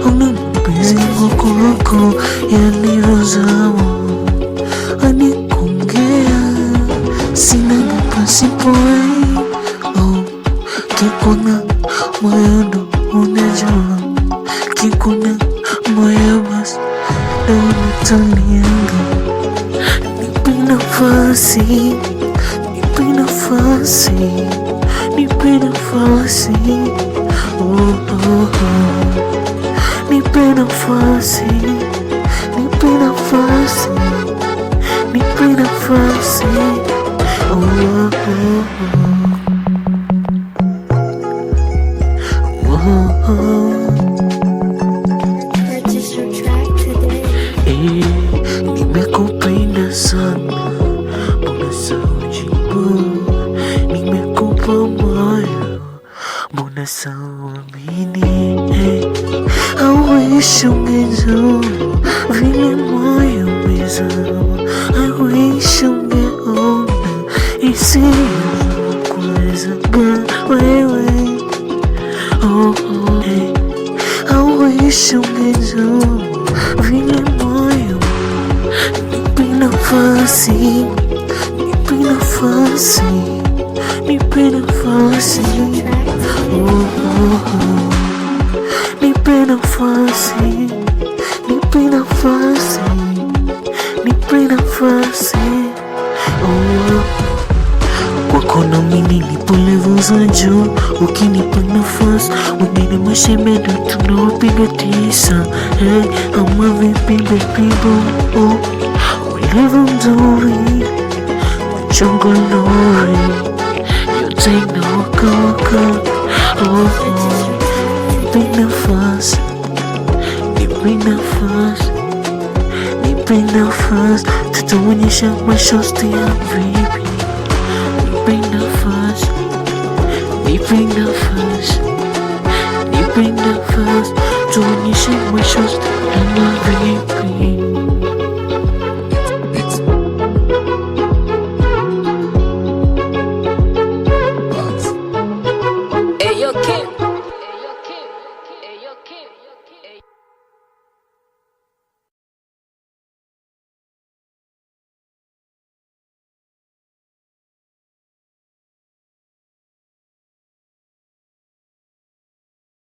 Una mpenzi wako yaliyozama hadi kuongea sina pasipo kikuna moyo ndo unajua kikuna moyo basi ndo unatanianga. Nipe nafasi, nipe nafasi, nipe nafasi, nipe nafasi, nipe nafasi, nipe nafasi, Purchase your track today. Nimekupenda sana, mbona saujibu? Nimekupa moyo, mbona sauamini? I wish ungejua vile moyo umezama. I wish ungeona hisia kuweza wewe. I wish ungejua vile moyo. Nipe nafasi, nipe nafasi, nipe nafasi, nipe nafasi, nipe nafasi, nipe nafasi. Kwako na mimi nipo level za juu, ukinipa nafasi wengine mashemedo tunawapiga tisa. Ama vipi baby boo, ulivyo mzuri mchongo lori yote inawakawaka. Nipe nafasi, nipe nafasi, nipe nafasi, tutaonyesha mashosti ya vipi. Nipe nafasi, nipe nafasi, nipe nafasi, tuonyeshe mashosti ya vipi. Hey, yo, Kim. Hey, yo, Kim. Hey, yo, Kim.